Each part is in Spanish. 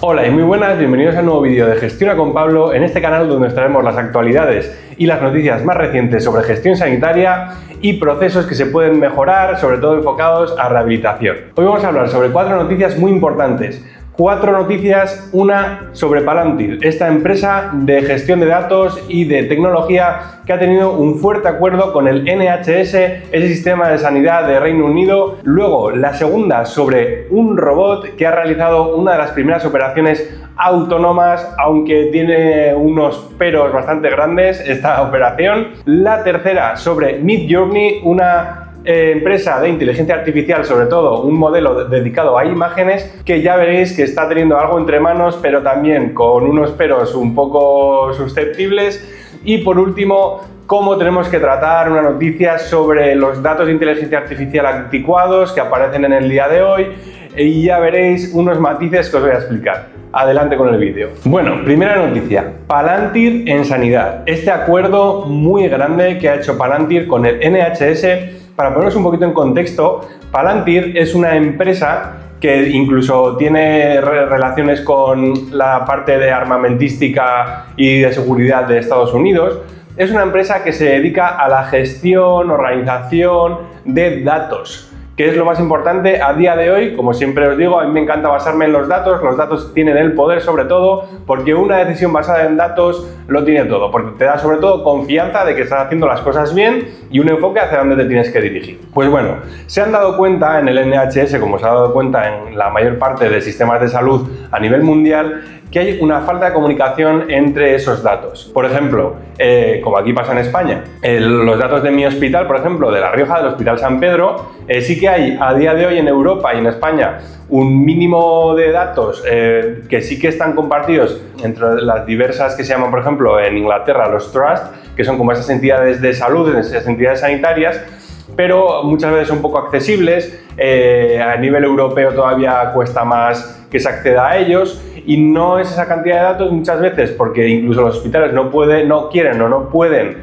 Hola y muy buenas, bienvenidos a un nuevo vídeo de Gestiona con Pablo, en este canal donde os traemos las actualidades y las noticias más recientes sobre gestión sanitaria y procesos que se pueden mejorar, sobre todo enfocados a rehabilitación. Hoy vamos a hablar sobre 4 noticias muy importantes. 4 noticias, una sobre Palantir, esta empresa de gestión de datos y de tecnología que ha tenido un fuerte acuerdo con el NHS, ese sistema de sanidad de Reino Unido. Luego, la segunda sobre un robot que ha realizado una de las primeras operaciones autónomas, aunque tiene unos peros bastante grandes esta operación. La tercera sobre Midjourney, una empresa de inteligencia artificial, sobre todo un modelo dedicado a imágenes, que ya veréis que está teniendo algo entre manos, pero también con unos peros un poco susceptibles. Y por último, cómo tenemos que tratar una noticia sobre los datos de inteligencia artificial anticuados que aparecen en el día de hoy, y ya veréis unos matices que os voy a explicar. Adelante con el vídeo. Bueno, primera noticia, Palantir en sanidad. Este acuerdo muy grande que ha hecho Palantir con el NHS. Para poneros un poquito en contexto, Palantir es una empresa que incluso tiene relaciones con la parte de armamentística y de seguridad de Estados Unidos. Es una empresa que se dedica a la gestión, organización de datos, que es lo más importante a día de hoy. Como siempre os digo, a mí me encanta basarme en los datos tienen el poder sobre todo, porque una decisión basada en datos lo tiene todo, porque te da sobre todo confianza de que estás haciendo las cosas bien y un enfoque hacia dónde te tienes que dirigir. Pues bueno, se han dado cuenta en el NHS, como se ha dado cuenta en la mayor parte de sistemas de salud a nivel mundial, que hay una falta de comunicación entre esos datos. Por ejemplo, como aquí pasa en España, los datos de mi hospital, por ejemplo, de La Rioja, del Hospital San Pedro, sí que hay a día de hoy en Europa y en España un mínimo de datos que sí que están compartidos entre las diversas que se llaman, por ejemplo, en Inglaterra los trusts, que son como esas entidades de salud, esas entidades sanitarias, pero muchas veces son poco accesibles. A nivel europeo todavía cuesta más que se acceda a ellos, y no es esa cantidad de datos muchas veces porque incluso los hospitales no quieren o no pueden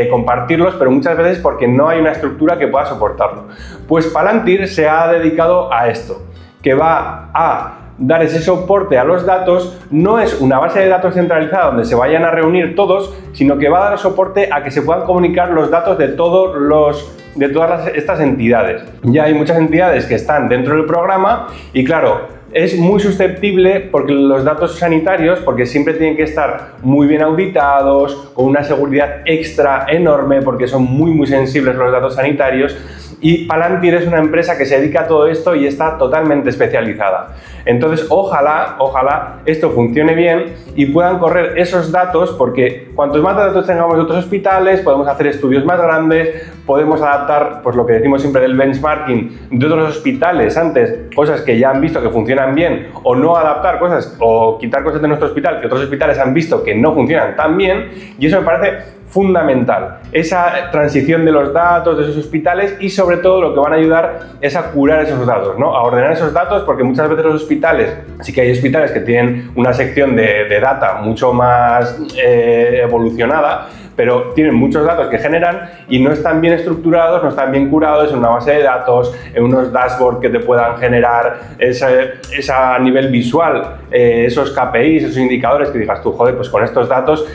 compartirlos, pero muchas veces porque no hay una estructura que pueda soportarlo. Pues Palantir se ha dedicado a esto, que va a dar ese soporte a los datos. No es una base de datos centralizada donde se vayan a reunir todos, sino que va a dar soporte a que se puedan comunicar los datos de todas estas entidades. Ya hay muchas entidades que están dentro del programa y claro, es muy susceptible porque los datos sanitarios, porque siempre tienen que estar muy bien auditados, con una seguridad extra enorme, porque son muy sensibles los datos sanitarios. Y Palantir es una empresa que se dedica a todo esto y está totalmente especializada. Entonces, ojalá esto funcione bien y puedan correr esos datos, porque cuantos más datos tengamos de otros hospitales, podemos hacer estudios más grandes, podemos adaptar, pues lo que decimos siempre del benchmarking de otros hospitales antes, cosas que ya han visto que funcionan bien, o no adaptar cosas o quitar cosas de nuestro hospital que otros hospitales han visto que no funcionan tan bien, y eso me parece fundamental, esa transición de los datos de esos hospitales, y sobre todo lo que van a ayudar es a curar esos datos, ¿no? A ordenar esos datos, porque muchas veces los hospitales, sí que hay hospitales que tienen una sección de data mucho más evolucionada, pero tienen muchos datos que generan y no están bien estructurados, no están bien curados en una base de datos, en unos dashboards que te puedan generar esa a nivel visual, esos KPIs, esos indicadores que digas tú, joder, pues con estos datos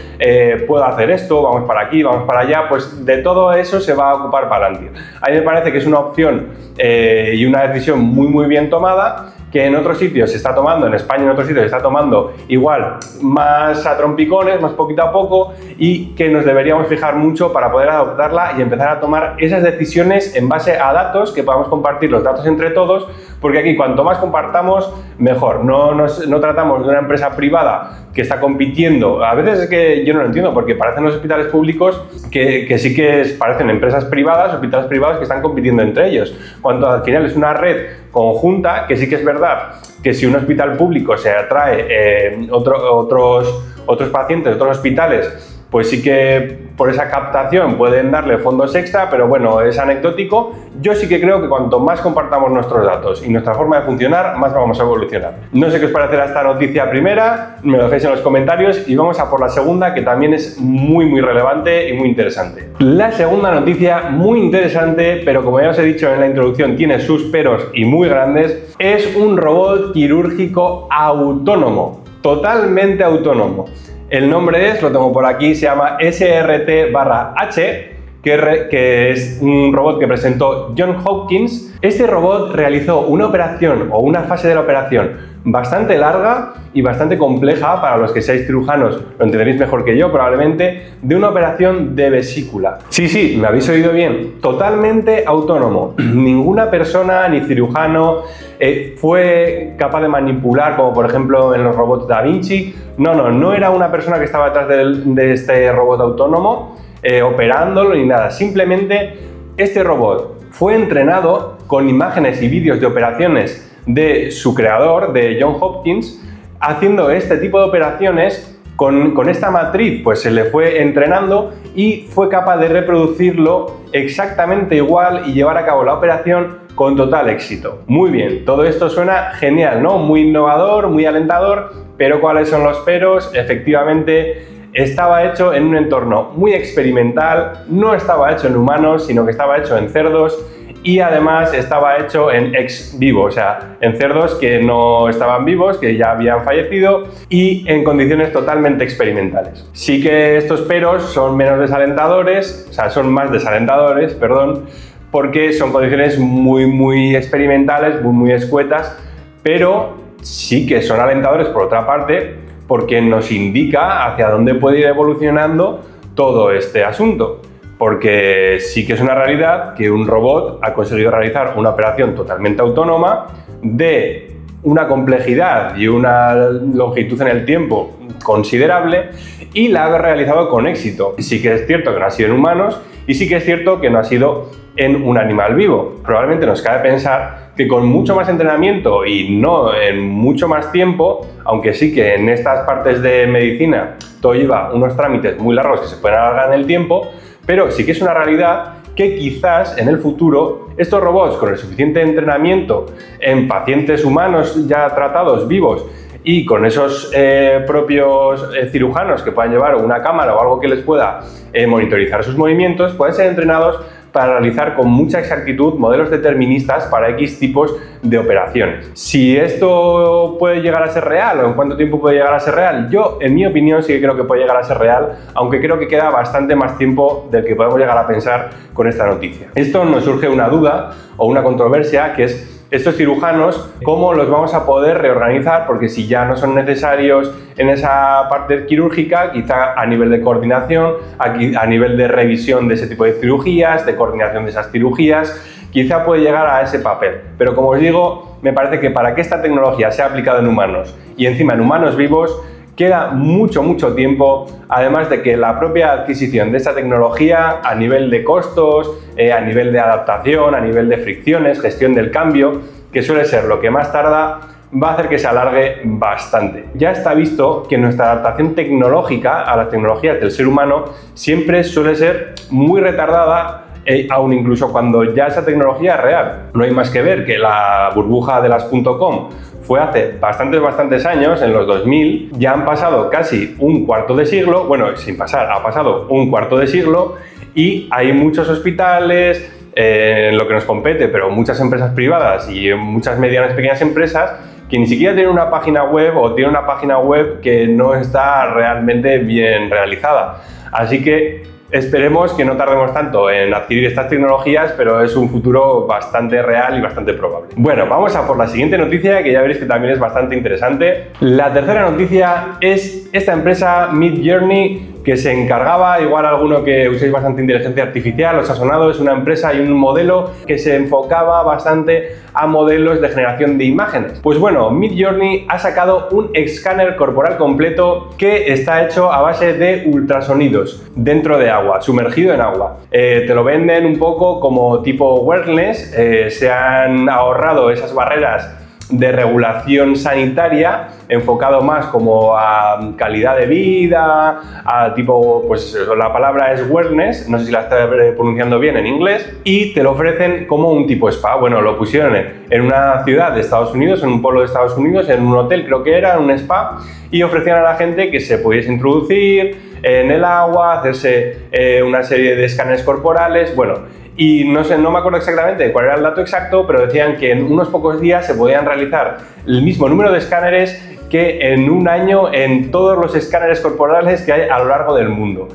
puedo hacer esto, vamos para aquí, vamos para allá. Pues de todo eso se va a ocupar Palantir. A mí me parece que es una opción y una decisión muy bien tomada, que en otros sitios se está tomando, en España en otros sitios se está tomando igual más a trompicones, más poquito a poco, y que nos deberíamos fijar mucho para poder adoptarla y empezar a tomar esas decisiones en base a datos, que podamos compartir los datos entre todos, porque aquí cuanto más compartamos, mejor. No tratamos de una empresa privada que está compitiendo. A veces es que yo no lo entiendo, porque parecen los hospitales públicos que sí que parecen empresas privadas, hospitales privados que están compitiendo entre ellos, cuando al final es una red conjunta, que sí que es verdad que si un hospital público se atrae otros pacientes de otros hospitales pues sí que por esa captación pueden darle fondos extra, pero bueno, es anecdótico. Yo sí que creo que cuanto más compartamos nuestros datos y nuestra forma de funcionar, más vamos a evolucionar. No sé qué os parecerá esta noticia primera, me lo dejéis en los comentarios y vamos a por la segunda, que también es muy relevante y muy interesante. La segunda noticia, muy interesante, pero como ya os he dicho en la introducción, tiene sus peros y muy grandes, es un robot quirúrgico autónomo, totalmente autónomo. El nombre lo tengo por aquí, se llama SRT-H, que es un robot que presentó Johns Hopkins. Este robot realizó una operación o una fase de la operación bastante larga y bastante compleja, para los que seáis cirujanos lo entenderéis mejor que yo probablemente, de una operación de vesícula. Sí, me habéis oído bien, totalmente autónomo. Ninguna persona ni cirujano fue capaz de manipular, como por ejemplo en los robots Da Vinci. No era una persona que estaba detrás de este robot autónomo operándolo ni nada. Simplemente este robot fue entrenado con imágenes y vídeos de operaciones de su creador, de Johns Hopkins, haciendo este tipo de operaciones con esta matriz. Pues se le fue entrenando y fue capaz de reproducirlo exactamente igual y llevar a cabo la operación con total éxito. Muy bien, todo esto suena genial, ¿no? Muy innovador, muy alentador, pero ¿cuáles son los peros? Efectivamente, estaba hecho en un entorno muy experimental, no estaba hecho en humanos, sino que estaba hecho en cerdos, y además estaba hecho en ex vivo, o sea, en cerdos que no estaban vivos, que ya habían fallecido, y en condiciones totalmente experimentales. Sí que estos peros son menos desalentadores, o sea, son más desalentadores, perdón, porque son condiciones muy experimentales, muy escuetas, pero sí que son alentadores por otra parte, porque nos indica hacia dónde puede ir evolucionando todo este asunto. Porque sí que es una realidad que un robot ha conseguido realizar una operación totalmente autónoma de una complejidad y una longitud en el tiempo considerable, y la ha realizado con éxito. Sí que es cierto que no ha sido en humanos y sí que es cierto que no ha sido en un animal vivo. Probablemente nos cabe pensar que con mucho más entrenamiento y no en mucho más tiempo, aunque sí que en estas partes de medicina todo lleva unos trámites muy largos que se pueden alargar en el tiempo, pero sí que es una realidad que quizás en el futuro estos robots, con el suficiente entrenamiento en pacientes humanos ya tratados vivos y con esos propios cirujanos que puedan llevar una cámara o algo que les pueda monitorizar sus movimientos, pueden ser entrenados para realizar con mucha exactitud modelos deterministas para X tipos de operaciones. Si esto puede llegar a ser real o en cuánto tiempo puede llegar a ser real, yo en mi opinión sí que creo que puede llegar a ser real, aunque creo que queda bastante más tiempo del que podemos llegar a pensar con esta noticia. Esto nos surge una duda o una controversia, que es estos cirujanos, ¿cómo los vamos a poder reorganizar? Porque si ya no son necesarios en esa parte quirúrgica, quizá a nivel de coordinación, a nivel de revisión de ese tipo de cirugías, de coordinación de esas cirugías, quizá puede llegar a ese papel. Pero como os digo, me parece que para que esta tecnología sea aplicada en humanos y encima en humanos vivos, queda mucho tiempo, además de que la propia adquisición de esta tecnología a nivel de costos, a nivel de adaptación, a nivel de fricciones, gestión del cambio, que suele ser lo que más tarda, va a hacer que se alargue bastante. Ya está visto que nuestra adaptación tecnológica a las tecnologías del ser humano siempre suele ser muy retardada, aún incluso cuando ya esa tecnología es real. No hay más que ver que la burbuja de las .com fue hace bastantes años, en los 2000, ya han pasado casi un cuarto de siglo, bueno, sin pasar, ha pasado un cuarto de siglo, y hay muchos hospitales, en lo que nos compete, pero muchas empresas privadas y muchas medianas y pequeñas empresas que ni siquiera tienen una página web o tienen una página web que no está realmente bien realizada. Así que esperemos que no tardemos tanto en adquirir estas tecnologías, pero es un futuro bastante real y bastante probable. Bueno, vamos a por la siguiente noticia, que ya veréis que también es bastante interesante. La tercera noticia es esta empresa Midjourney, que se encargaba, igual alguno que uséis bastante inteligencia artificial os ha sonado, es una empresa y un modelo que se enfocaba bastante a modelos de generación de imágenes. Pues bueno, Midjourney ha sacado un escáner corporal completo que está hecho a base de ultrasonidos dentro de agua, sumergido en agua. Te lo venden un poco como tipo wireless, se han ahorrado esas barreras de regulación sanitaria, enfocado más como a calidad de vida, a tipo, pues la palabra es wellness, no sé si la estoy pronunciando bien en inglés, y te lo ofrecen como un tipo spa. Bueno, lo pusieron en una ciudad de Estados Unidos, en un pueblo de Estados Unidos, en un hotel creo que era, en un spa, y ofrecían a la gente que se pudiese introducir en el agua, hacerse una serie de escáneres corporales, bueno, y no sé, no me acuerdo exactamente cuál era el dato exacto, pero decían que en unos pocos días se podían realizar el mismo número de escáneres que en un año en todos los escáneres corporales que hay a lo largo del mundo.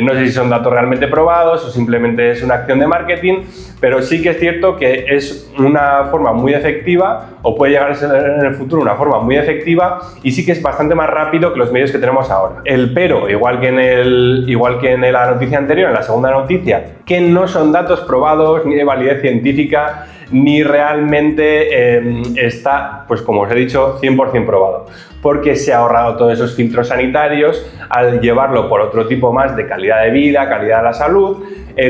No sé si son datos realmente probados o simplemente es una acción de marketing, pero sí que es cierto que es una forma muy efectiva, o puede llegar a ser en el futuro una forma muy efectiva, y sí que es bastante más rápido que los medios que tenemos ahora. El pero, igual que en la noticia anterior, en la segunda noticia, que no son datos probados ni de validez científica, ni realmente está, pues como os he dicho, 100% probado, porque se ha ahorrado todos esos filtros sanitarios al llevarlo por otro tipo más de calidad de vida, calidad de la salud.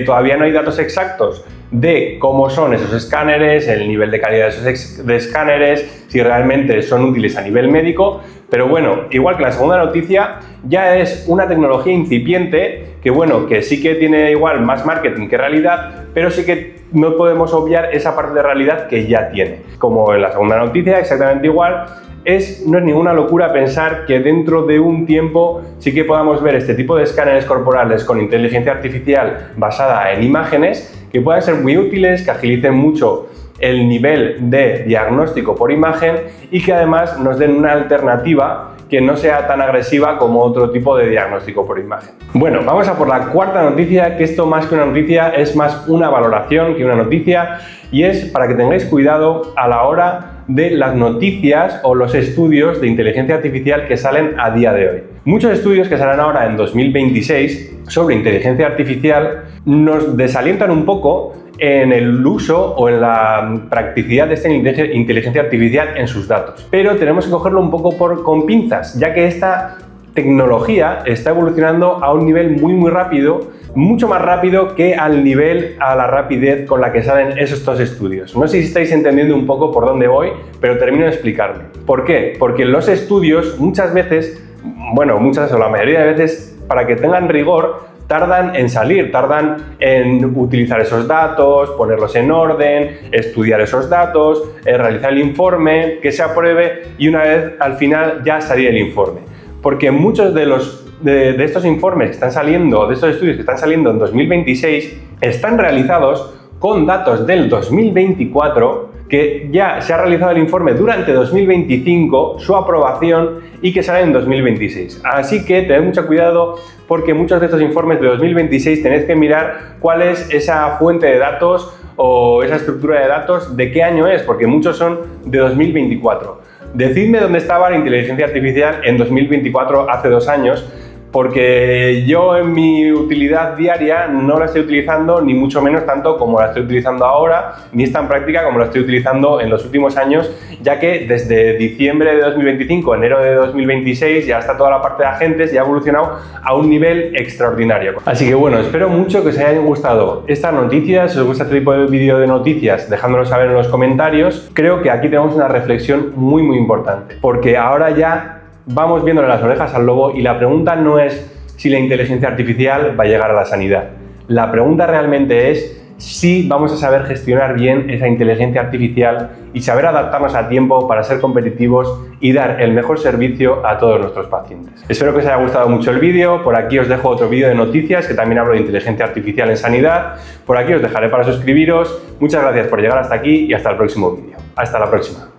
Todavía no hay datos exactos de cómo son esos escáneres, el nivel de calidad de esos escáneres, si realmente son útiles a nivel médico, pero bueno, igual que la segunda noticia, ya es una tecnología incipiente que bueno, que sí que tiene igual más marketing que realidad, pero sí que no podemos obviar esa parte de realidad que ya tiene. Como en la segunda noticia, exactamente igual, no es ninguna locura pensar que dentro de un tiempo sí que podamos ver este tipo de escáneres corporales con inteligencia artificial basada en imágenes que puedan ser muy útiles, que agilicen mucho el nivel de diagnóstico por imagen y que además nos den una alternativa que no sea tan agresiva como otro tipo de diagnóstico por imagen. Bueno, vamos a por la cuarta noticia, que esto más que una noticia es más una valoración que una noticia, y es para que tengáis cuidado a la hora de las noticias o los estudios de inteligencia artificial que salen a día de hoy. Muchos estudios que salen ahora en 2026 sobre inteligencia artificial nos desalientan un poco en el uso o en la practicidad de esta inteligencia artificial en sus datos. Pero tenemos que cogerlo un poco con pinzas, ya que esta tecnología está evolucionando a un nivel muy rápido, mucho más rápido que a la rapidez con la que salen estos estudios. No sé si estáis entendiendo un poco por dónde voy, pero termino de explicarme. ¿Por qué? Porque los estudios muchas veces, bueno, muchas o la mayoría de veces, para que tengan rigor, tardan en salir, tardan en utilizar esos datos, ponerlos en orden, estudiar esos datos, realizar el informe, que se apruebe y una vez al final ya salir el informe. Porque muchos de estos informes que están saliendo, de estos estudios que están saliendo en 2026, están realizados con datos del 2024, que ya se ha realizado el informe durante 2025, su aprobación, y que sale en 2026. Así que tened mucho cuidado porque muchos de estos informes de 2026 tenéis que mirar cuál es esa fuente de datos o esa estructura de datos, de qué año es, porque muchos son de 2024. Decidme dónde estaba la inteligencia artificial en 2024, hace 2 años, porque yo en mi utilidad diaria no la estoy utilizando ni mucho menos tanto como la estoy utilizando ahora, ni es tan práctica como la estoy utilizando en los últimos años, ya que desde diciembre de 2025, enero de 2026, ya está toda la parte de agentes y ha evolucionado a un nivel extraordinario. Así que bueno, espero mucho que os hayan gustado estas noticias. Si os gusta este tipo de vídeo de noticias, dejádmelo saber en los comentarios. Creo que aquí tenemos una reflexión muy importante, porque ahora ya vamos viéndole las orejas al lobo y la pregunta no es si la inteligencia artificial va a llegar a la sanidad. La pregunta realmente es si vamos a saber gestionar bien esa inteligencia artificial y saber adaptarnos a tiempo para ser competitivos y dar el mejor servicio a todos nuestros pacientes. Espero que os haya gustado mucho el vídeo. Por aquí os dejo otro vídeo de noticias que también hablo de inteligencia artificial en sanidad. Por aquí os dejaré para suscribiros. Muchas gracias por llegar hasta aquí y hasta el próximo vídeo. Hasta la próxima.